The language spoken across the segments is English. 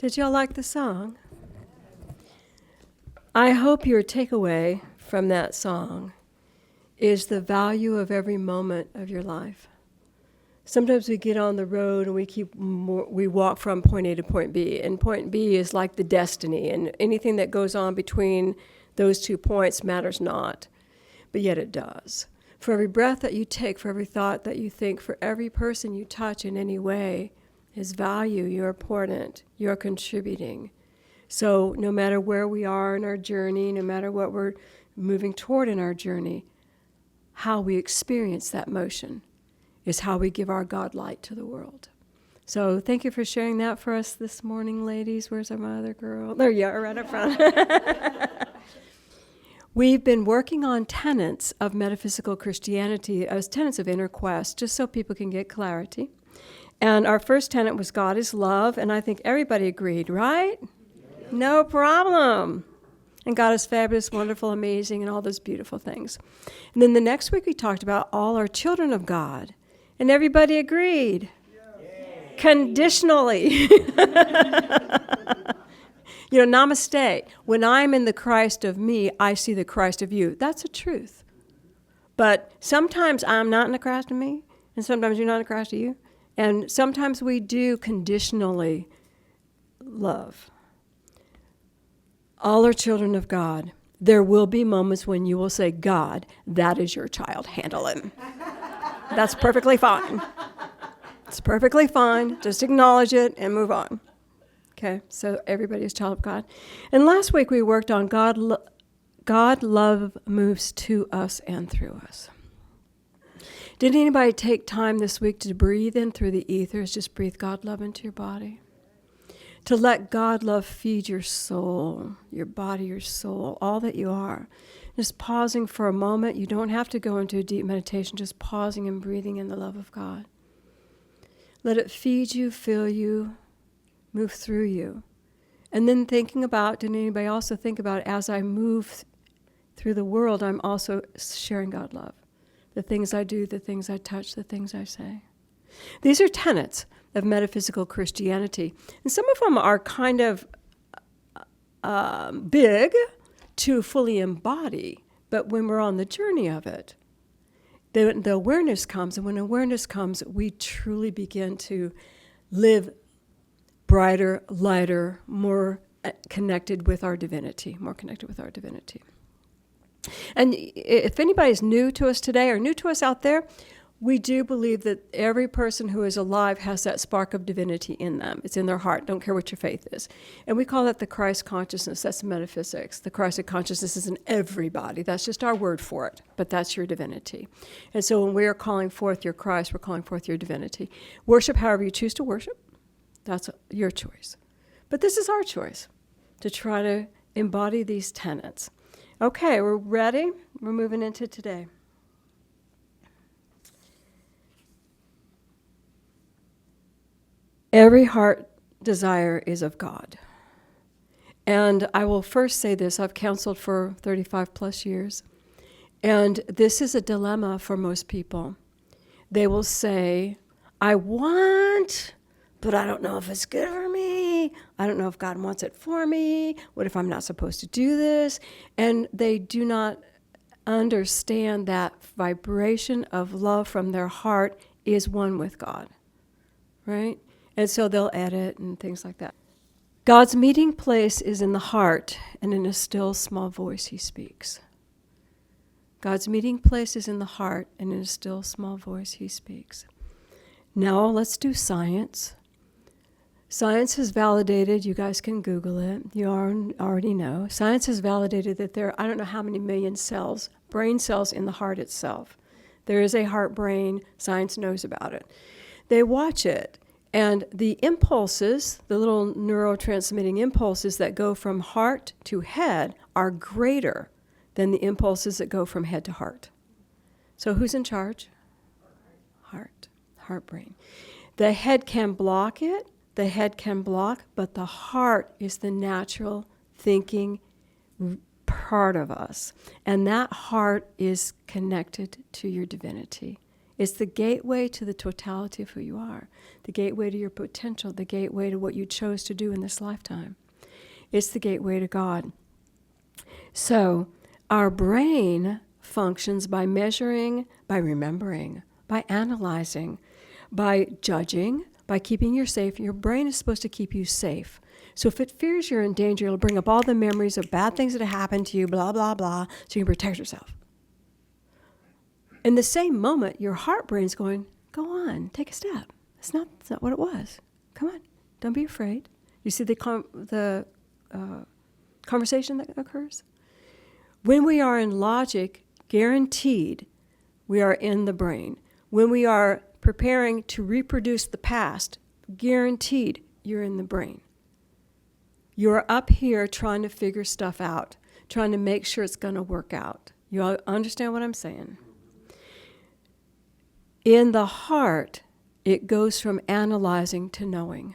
Did y'all like the song? I hope your takeaway from that song is the value of every moment of your life. Sometimes we get on the road and we walk from point A to point B, and point B is like the destiny, and anything that goes on between those 2 points matters not, but yet it does. For every breath that you take, for every thought that you think, for every person you touch in any way is value. You're important. You're contributing. So no matter where we are in our journey, no matter what we're moving toward in our journey, how we experience that motion is how we give our God light to the world. So thank you for sharing that for us this morning, ladies. Where's my other girl? There you are, right up front. We've been working on tenets of metaphysical Christianity as tenets of inner quest, just so people can get clarity. And our first tenet was God is love, and I think everybody agreed, right? Yeah. No problem. And God is fabulous, wonderful, amazing, and all those beautiful things. And then the next week we talked about all are children of God, and everybody agreed. Yeah. Conditionally. Namaste. When I'm in the Christ of me, I see the Christ of you. That's a truth. But sometimes I'm not in the Christ of me, and sometimes you're not in the Christ of you. And sometimes we do conditionally love. All are children of God. There will be moments when you will say, God, that is your child. Handle him. That's perfectly fine. It's perfectly fine. Just acknowledge it and move on. Okay, so everybody is a child of God. And last week we worked on God love moves to us and through us. Did anybody take time this week to breathe in through the ethers? Just breathe God love into your body. To let God love feed your soul, your body, your soul, all that you are. Just pausing for a moment. You don't have to go into a deep meditation. Just pausing and breathing in the love of God. Let it feed you, fill you, move through you. And then thinking about, did anybody also think about, as I move through the world, I'm also sharing God love. The things I do, the things I touch, the things I say. These are tenets of metaphysical Christianity. And some of them are kind of big to fully embody, but when we're on the journey of it, the awareness comes, and when awareness comes, we truly begin to live brighter, lighter, more connected with our divinity, And if anybody's new to us today or new to us out there, we do believe that every person who is alive has that spark of divinity in them. It's in their heart. Don't care what your faith is. And we call that the Christ consciousness. That's metaphysics. The Christ consciousness is in everybody. That's just our word for it. But that's your divinity. And so when we are calling forth your Christ, we're calling forth your divinity. Worship however you choose to worship. That's your choice. But this is our choice, to try to embody these tenets. Okay, we're ready. We're moving into today. Every heart desire is of God. And I will first say this. I've counseled for 35 plus years. And this is a dilemma for most people. They will say, I want, but I don't know if it's good for me. I don't know if God wants it for me. What if I'm not supposed to do this? And they do not understand that vibration of love from their heart is one with God, right? And so they'll edit and things like that. God's meeting place is in the heart, and in a still small voice he speaks. God's meeting place is in the heart, and in a still small voice he speaks. Now let's do science. Science has validated, you guys can Google it, you already know. Science has validated that there are, I don't know how many million cells, brain cells in the heart itself. There is a heart brain, science knows about it. They watch it, and the impulses, the little neurotransmitting impulses that go from heart to head are greater than the impulses that go from head to heart. So who's in charge? Heart brain. The head can block it. The head can block, but the heart is the natural thinking part of us. And that heart is connected to your divinity. It's the gateway to the totality of who you are, the gateway to your potential, the gateway to what you chose to do in this lifetime. It's the gateway to God. So our brain functions by measuring, by remembering, by analyzing, by judging, by keeping you safe. Your brain is supposed to keep you safe. So if it fears you're in danger, it'll bring up all the memories of bad things that have happened to you, blah, blah, blah, so you can protect yourself. In the same moment, your heart brain's going, go on, take a step. It's not what it was. Come on, don't be afraid. You see the conversation that occurs? When we are in logic, guaranteed, we are in the brain. When we are preparing to reproduce the past, guaranteed, you're in the brain. You're up here trying to figure stuff out, trying to make sure it's going to work out. You all understand what I'm saying? In the heart, it goes from analyzing to knowing.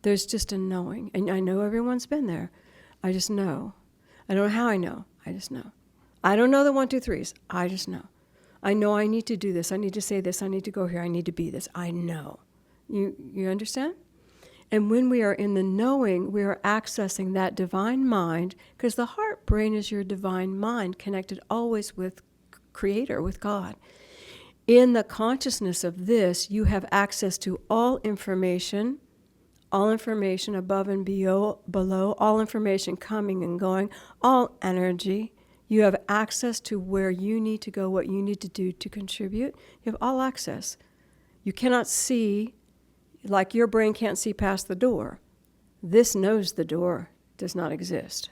There's just a knowing. And I know everyone's been there. I just know. I don't know how I know. I just know. I don't know the 1, 2, 3s. I just know. I know I need to do this. I need to say this. I need to go here. I need to be this. I know. You understand? And when we are in the knowing, we are accessing that divine mind, because the heart brain is your divine mind, connected always with Creator, with God. In the consciousness of this, you have access to all information above and below, all information coming and going, all energy. You have access to where you need to go, what you need to do to contribute. You have all access. You cannot see, like your brain can't see past the door. This knows the door does not exist.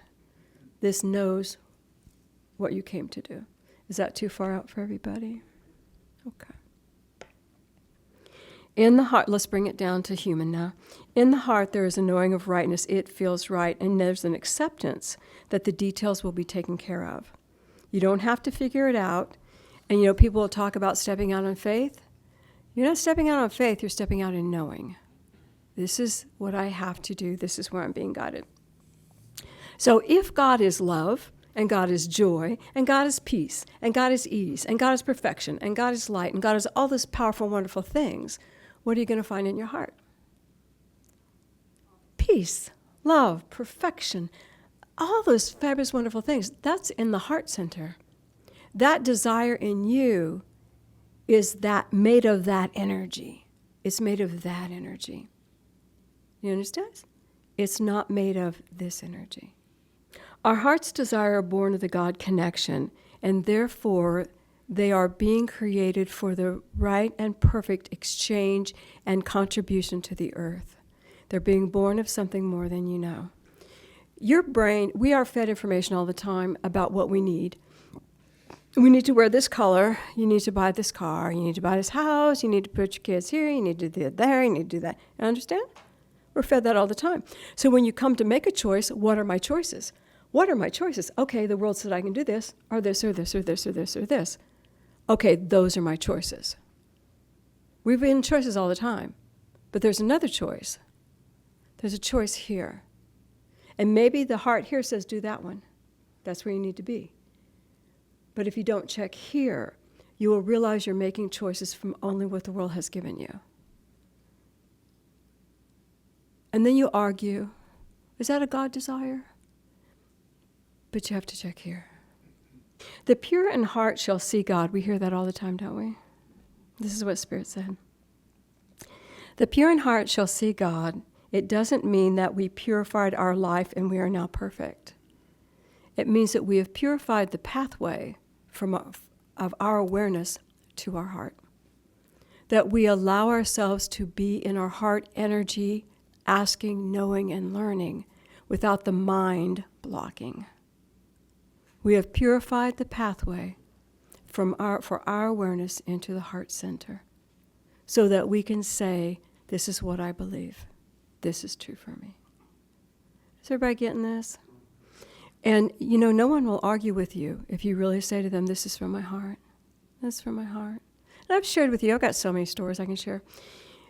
This knows what you came to do. Is that too far out for everybody? Okay. In the heart, let's bring it down to human now. In the heart, there is a knowing of rightness. It feels right, and there's an acceptance that the details will be taken care of. You don't have to figure it out. And, people will talk about stepping out on faith. You're not stepping out on faith, you're stepping out in knowing. This is what I have to do. This is where I'm being guided. So if God is love, and God is joy, and God is peace, and God is ease, and God is perfection, and God is light, and God is all those powerful, wonderful things, what are you going to find in your heart? Peace, love, perfection, all those fabulous, wonderful things. That's in the heart center. That desire in you is that made of that energy. It's made of that energy. You understand? It's not made of this energy. Our heart's desire are born of the God connection, and therefore they are being created for the right and perfect exchange and contribution to the earth. They're being born of something more than you know. Your brain, we are fed information all the time about what we need. We need to wear this color, you need to buy this car, you need to buy this house, you need to put your kids here, you need to do that there, you need to do that. You understand? We're fed that all the time. So when you come to make a choice, what are my choices? What are my choices? Okay, the world said I can do this, or this, or this, or this, or this, or this. Okay, those are my choices. We've been in choices all the time, but there's another choice. There's a choice here. And maybe the heart here says, do that one. That's where you need to be. But if you don't check here, you will realize you're making choices from only what the world has given you. And then you argue, is that a God desire? But you have to check here. The pure in heart shall see God. We hear that all the time, don't we? This is what Spirit said. The pure in heart shall see God. It doesn't mean that we purified our life and we are now perfect. It means that we have purified the pathway of our awareness to our heart. That we allow ourselves to be in our heart energy, asking, knowing, and learning without the mind blocking. We have purified the pathway for our awareness into the heart center so that we can say, this is what I believe. This is true for me. Is everybody getting this? And, no one will argue with you if you really say to them, this is from my heart. This is from my heart. And I've shared with you, I've got so many stories I can share.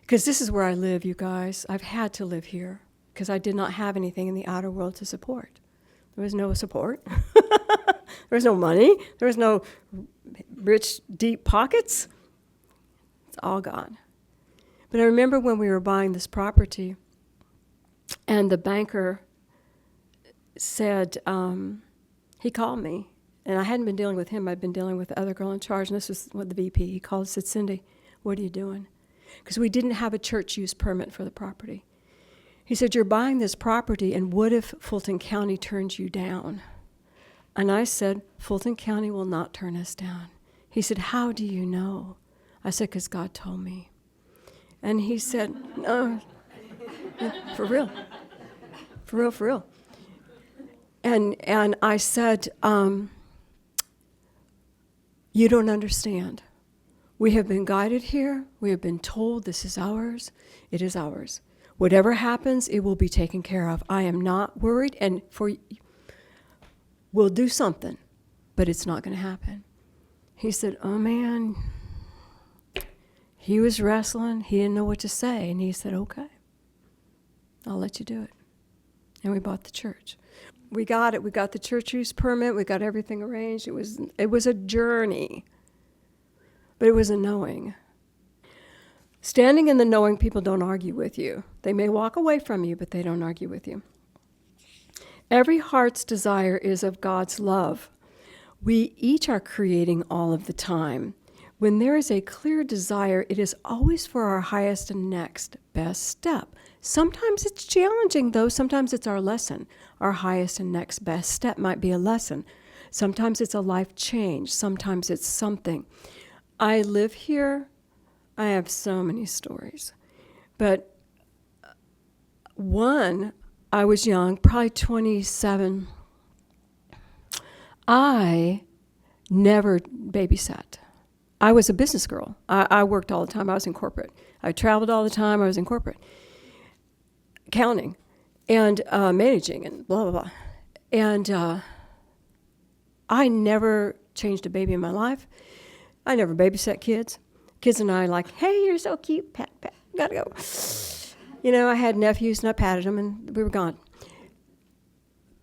Because this is where I live, you guys. I've had to live here because I did not have anything in the outer world to support. There was no support. There was no money. There was no rich, deep pockets. all God. But I remember when we were buying this property, and the banker said, he called me, and I hadn't been dealing with him. I'd been dealing with the other girl in charge, and this was what the VP. He called and said, Cindy, what are you doing? Because we didn't have a church use permit for the property. He said, you're buying this property, and what if Fulton County turns you down? And I said, Fulton County will not turn us down. He said, how do you know? I said, because God told me. And he said, no, for real. For real, for real. And I said, you don't understand. We have been guided here. We have been told this is ours. It is ours. Whatever happens, it will be taken care of. I am not worried, and we'll do something, but it's not going to happen. He said, oh, man. He was wrestling. He didn't know what to say, and he said, okay, I'll let you do it. And we bought the church. We got it. We got the church use permit. We got everything arranged. It was a journey, but it was a knowing. Standing in the knowing, people don't argue with you. They may walk away from you, but they don't argue with you. Every heart's desire is of God's love. We each are creating all of the time. When there is a clear desire, it is always for our highest and next best step. Sometimes it's challenging, though. Sometimes it's our lesson. Our highest and next best step might be a lesson. Sometimes it's a life change. Sometimes it's something. I live here. I have so many stories. But one, I was young, probably 27. I never babysat. I was a business girl. I worked all the time. I was in corporate. I traveled all the time. I was in corporate. Accounting and managing and blah, blah, blah. And I never changed a baby in my life. I never babysat kids. Kids and I like, hey, you're so cute. Pat, pat, gotta go. You know, I had nephews and I patted them and we were gone.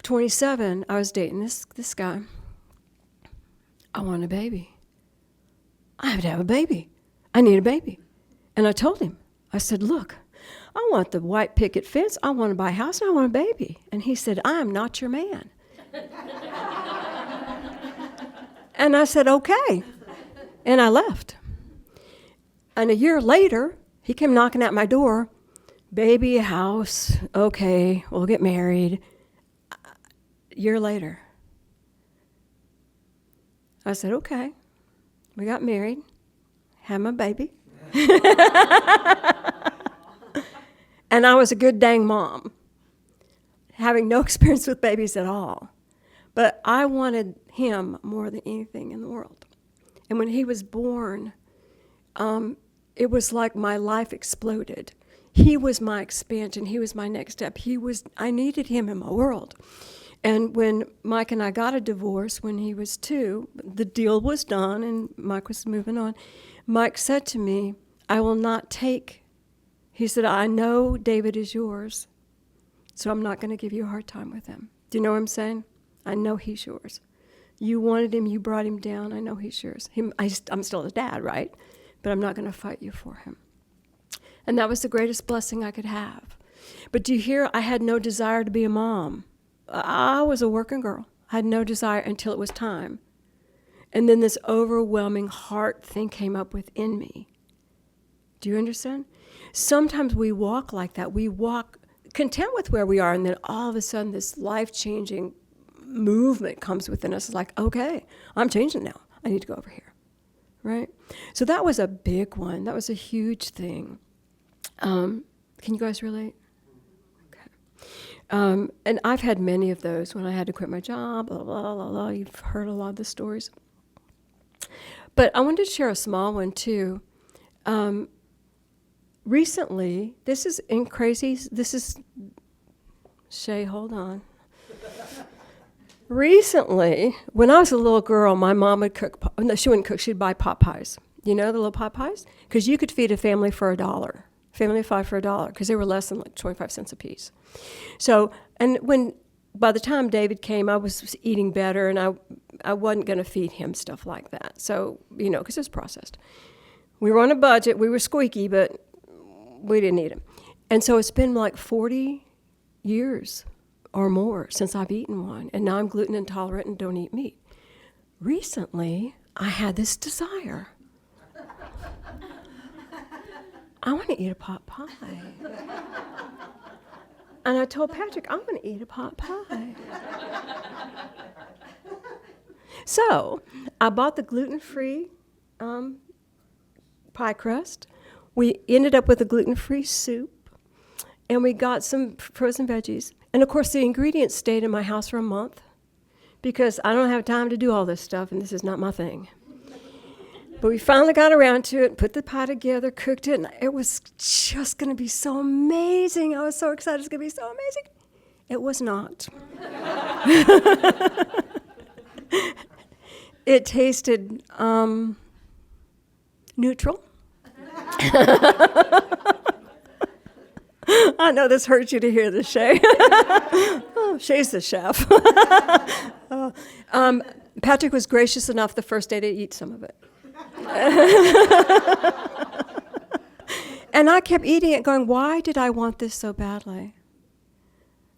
27, I was dating this guy. I want a baby. I have to have a baby. I need a baby. And I told him, I said, look, I want the white picket fence. I want to buy a house and I want a baby. And he said, I am not your man. And I said, okay. And I left. And a year later, he came knocking at my door. Baby, a house. Okay, we'll get married. A year later, I said, okay. We got married, had my baby. And I was a good dang mom, having no experience with babies at all. But I wanted him more than anything in the world. And when he was born, it was like my life exploded. He was my expansion. He was my next step. I needed him in my world. And when Mike and I got a divorce when he was 2, the deal was done and Mike was moving on. Mike said to me, I will not take. He said, I know David is yours, so I'm not going to give you a hard time with him. Do you know what I'm saying? I know he's yours. You wanted him, you brought him down. I know he's yours. I'm still his dad, right? But I'm not going to fight you for him. And that was the greatest blessing I could have. But do you hear? I had no desire to be a mom. I was a working girl. I had no desire until it was time. And then this overwhelming heart thing came up within me. Do you understand? Sometimes we walk like that. We walk content with where we are, and then all of a sudden this life-changing movement comes within us. It's like, okay, I'm changing now. I need to go over here, right? So that was a big one. That was a huge thing. Can you guys relate? And I've had many of those when I had to quit my job, blah, blah, blah, blah. You've heard a lot of the stories. But I wanted to share a small one, too. Recently, this is Shay, hold on. Recently, when I was a little girl, my mom would cook, no, she wouldn't cook, she'd buy pot pies. You know the little pot pies? Because you could feed a family for $1. Family of 5 for $1, because they were less than like 25 cents a piece. So, and by the time David came, I was eating better, and I wasn't going to feed him stuff like that. So, because it was processed. We were on a budget. We were squeaky, but we didn't eat them. And so it's been like 40 years or more since I've eaten one. And now I'm gluten intolerant and don't eat meat. Recently, I had this desire. I want to eat a pot pie. And I told Patrick, I'm going to eat a pot pie. So I bought the gluten-free pie crust. We ended up with a gluten-free soup. And we got some frozen veggies. And of course, the ingredients stayed in my house for a month because I don't have time to do all this stuff, and this is not my thing. But we finally got around to it, put the pie together, cooked it, and it was just going to be so amazing. I was so excited it was going to be so amazing. It was not. It tasted neutral. I know this hurts you to hear this, Shay. Oh, Shay's the chef. Patrick was gracious enough the first day to eat some of it. And I kept eating it going, why did I want this so badly?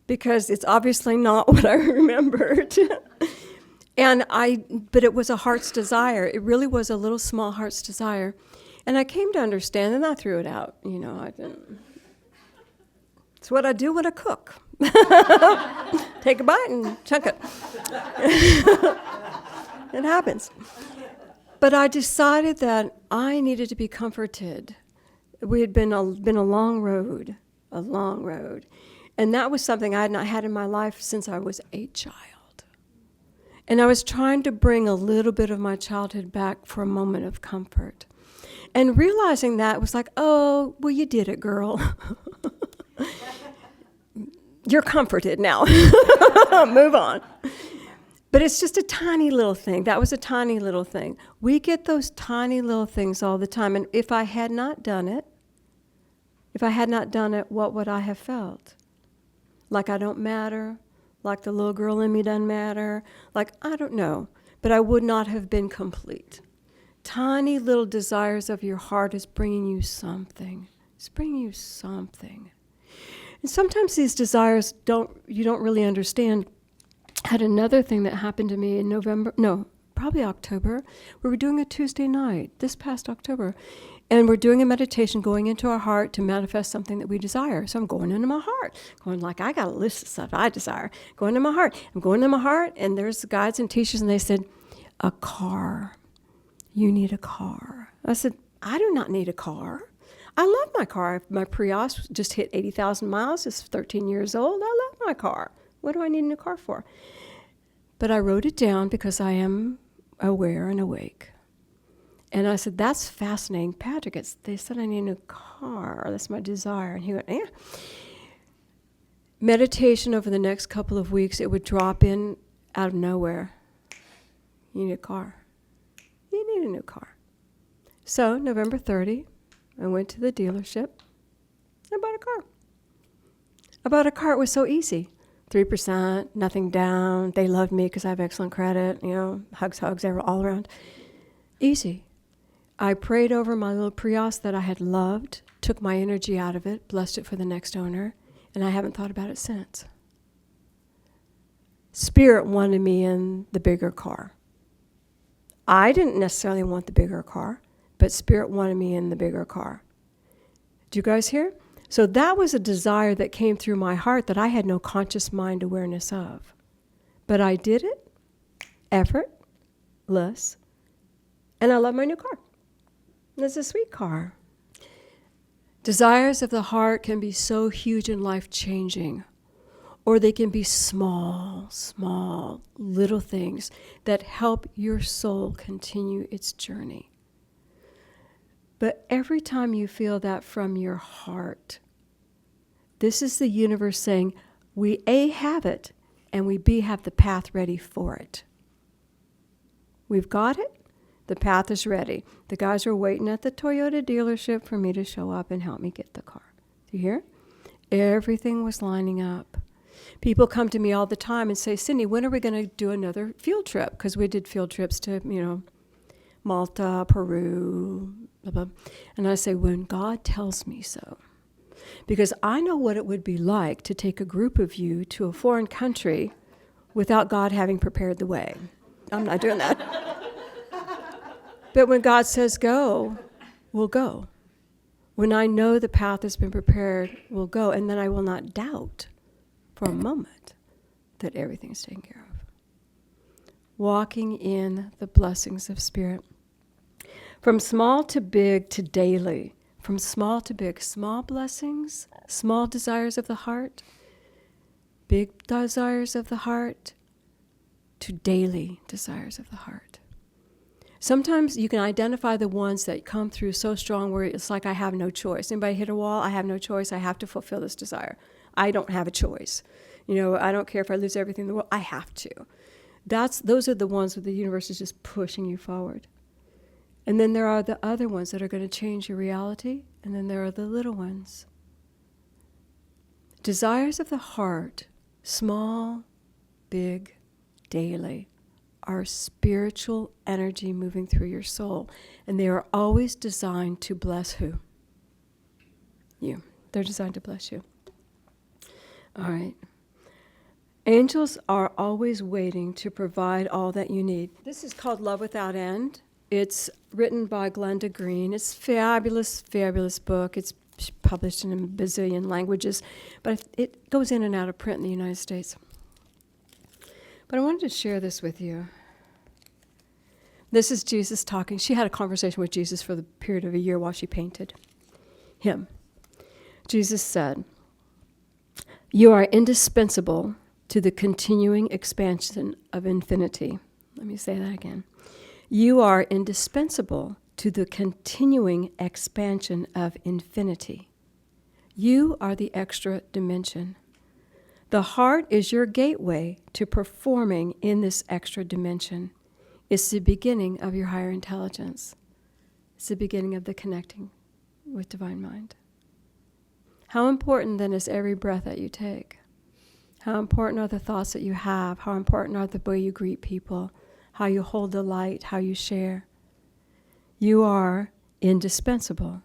Because it's obviously not what I remembered. But it was a heart's desire. It really was a little small heart's desire. And I came to understand, and I threw it out. I didn't. It's what I do when I cook. Take a bite and chunk it. It happens. But I decided that I needed to be comforted. We had been a long road, And that was something I had not had in my life since I was a child. And I was trying to bring a little bit of my childhood back for a moment of comfort. And realizing that was like, oh, well, you did it, girl. You're comforted now. Move on. But it's just a tiny little thing. That was a tiny little thing. We get those tiny little things all the time. And if I had not done it, what would I have felt? Like I don't matter? Like the little girl in me doesn't matter? Like, I don't know. But I would not have been complete. Tiny little desires of your heart is bringing you something. It's bringing you something. And sometimes these desires you don't really understand. I had another thing that happened to me in probably October. We were doing a Tuesday night, this past October, and we're doing a meditation going into our heart to manifest something that we desire. So I'm going into my heart, going like, I got a list of stuff I desire. Going into my heart. I'm going into my heart, and there's guides and teachers, and they said, a car. You need a car. I said, I do not need a car. I love my car. My Prius just hit 80,000 miles. It's 13 years old. I love my car. What do I need a new car for? But I wrote it down because I am aware and awake. And I said, that's fascinating. Patrick, they said I need a new car. That's my desire. And he went, yeah. Meditation over the next couple of weeks, it would drop in out of nowhere. You need a car. You need a new car. So November 30, I went to the dealership. I bought a car. It was so easy. 3%, nothing down. They loved me because I have excellent credit. Hugs, they were all around. Easy. I prayed over my little Prius that I had loved, took my energy out of it, blessed it for the next owner, and I haven't thought about it since. Spirit wanted me in the bigger car. I didn't necessarily want the bigger car, but Spirit wanted me in the bigger car. Do you guys hear? So that was a desire that came through my heart that I had no conscious mind awareness of. But I did it, effortless, and I love my new car. And it's a sweet car. Desires of the heart can be so huge and life-changing, or they can be small, little things that help your soul continue its journey. But every time you feel that from your heart, this is the universe saying, we A, have it, and we B, have the path ready for it. We've got it. The path is ready. The guys were waiting at the Toyota dealership for me to show up and help me get the car. Do you hear? Everything was lining up. People come to me all the time and say, Cindy, when are we going to do another field trip? Because we did field trips to, Malta, Peru, blah, blah. And I say, when God tells me so. Because I know what it would be like to take a group of you to a foreign country without God having prepared the way. I'm not doing that. But when God says go, we'll go. When I know the path has been prepared, we'll go. And then I will not doubt for a moment that everything is taken care of. Walking in the blessings of Spirit. From small to big to daily. From small to big. Small blessings, small desires of the heart, big desires of the heart, to daily desires of the heart. Sometimes you can identify the ones that come through so strong where it's like I have no choice. Anybody hit a wall? I have no choice. I have to fulfill this desire. I don't have a choice. I don't care if I lose everything in the world. I have to. Those are the ones where the universe is just pushing you forward. And then there are the other ones that are going to change your reality. And then there are the little ones. Desires of the heart, small, big, daily, are spiritual energy moving through your soul. And they are always designed to bless who? You. They're designed to bless you. All right. Angels are always waiting to provide all that you need. This is called Love Without End. It's written by Glenda Green. It's a fabulous, fabulous book. It's published in a bazillion languages, but it goes in and out of print in the United States. But I wanted to share this with you. This is Jesus talking. She had a conversation with Jesus for the period of a year while she painted him. Jesus said, "You are indispensable to the continuing expansion of infinity." Let me say that again. You are indispensable to the continuing expansion of infinity. You are the extra dimension. The heart is your gateway to performing in this extra dimension. It's the beginning of your higher intelligence. It's the beginning of the connecting with Divine Mind. How important then is every breath that you take? How important are the thoughts that you have? How important are the way you greet people? How you hold the light? How you share? You are indispensable.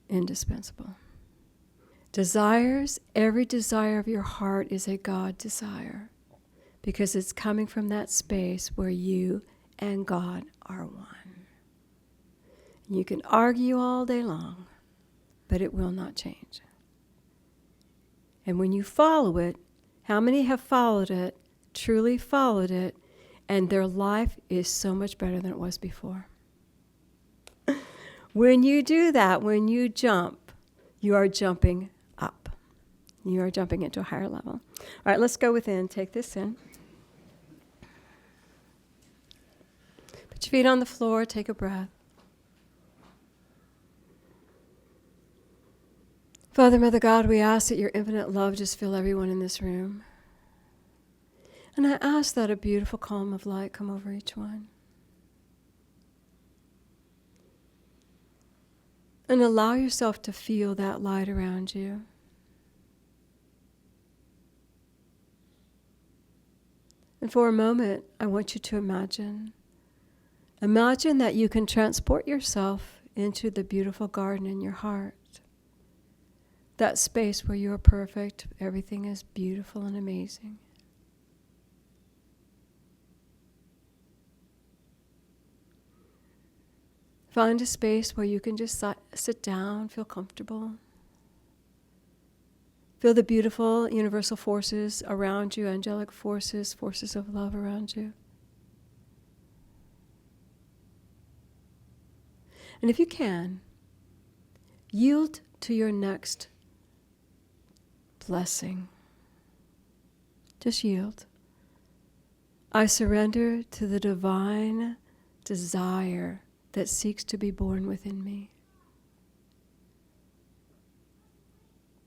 Indispensable. Desires, every desire of your heart is a God desire because it's coming from that space where you and God are one. You can argue all day long, but it will not change. And when you follow it, how many have followed it, truly followed it, and their life is so much better than it was before? When you do that, when you jump, you are jumping up. You are jumping into a higher level. All right, let's go within. Take this in. Put your feet on the floor. Take a breath. Father, Mother God, we ask that your infinite love just fill everyone in this room. And I ask that a beautiful calm of light come over each one. And allow yourself to feel that light around you. And for a moment, I want you to imagine that you can transport yourself into the beautiful garden in your heart. That space where you are perfect, everything is beautiful and amazing. Find a space where you can just sit down, feel comfortable. Feel the beautiful universal forces around you, angelic forces, forces of love around you. And if you can, yield to your next blessing. Just yield. I surrender to the divine desire that seeks to be born within me.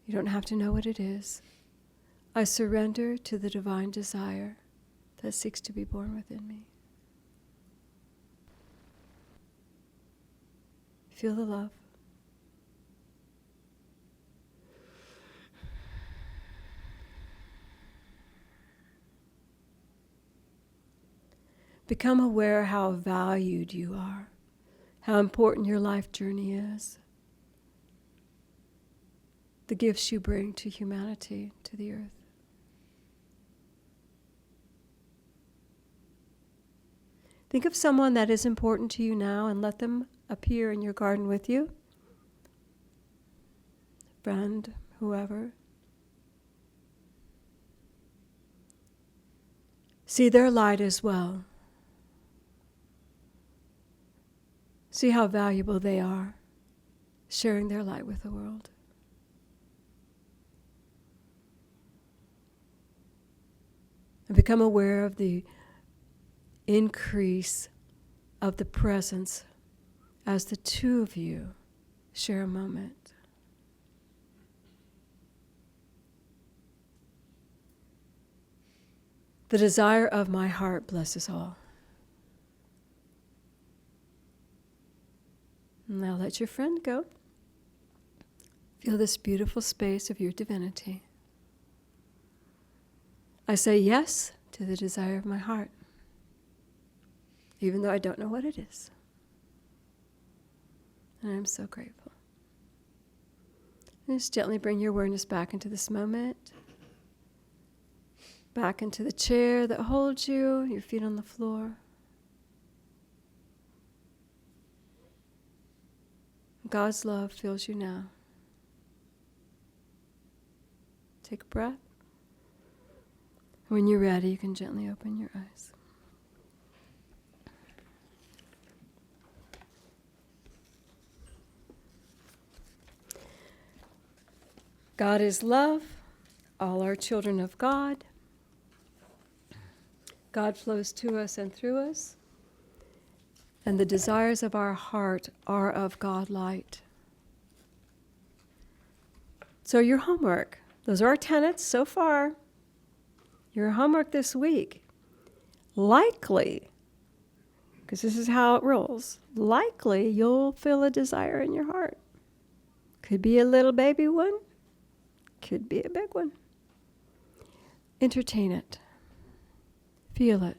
You don't have to know what it is. I surrender to the divine desire that seeks to be born within me. Feel the love. Become aware how valued you are, how important your life journey is, the gifts you bring to humanity, to the earth. Think of someone that is important to you now and let them appear in your garden with you. Friend, whoever. See their light as well. See how valuable they are, sharing their light with the world. And become aware of the increase of the presence as the two of you share a moment. The desire of my heart blesses all. Now let your friend go. Feel this beautiful space of your divinity. I say yes to the desire of my heart, even though I don't know what it is. And I'm so grateful. And just gently bring your awareness back into this moment, back into the chair that holds you, your feet on the floor. God's love fills you now. Take a breath. When you're ready, you can gently open your eyes. God is love. All are children of God. God flows to us and through us. And the desires of our heart are of God light. So your homework, those are our tenets so far. Your homework this week, likely, because this is how it rolls, likely you'll feel a desire in your heart. Could be a little baby one, could be a big one. Entertain it. Feel it.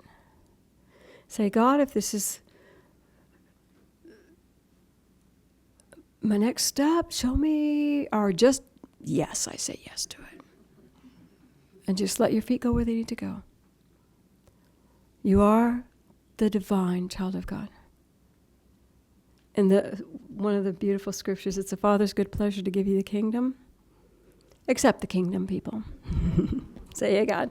Say, God, if this is my next step, show me, or just, yes, I say yes to it. And just let your feet go where they need to go. You are the divine child of God. And one of the beautiful scriptures, it's the Father's good pleasure to give you the kingdom. Accept the kingdom, people. Say, yeah, God.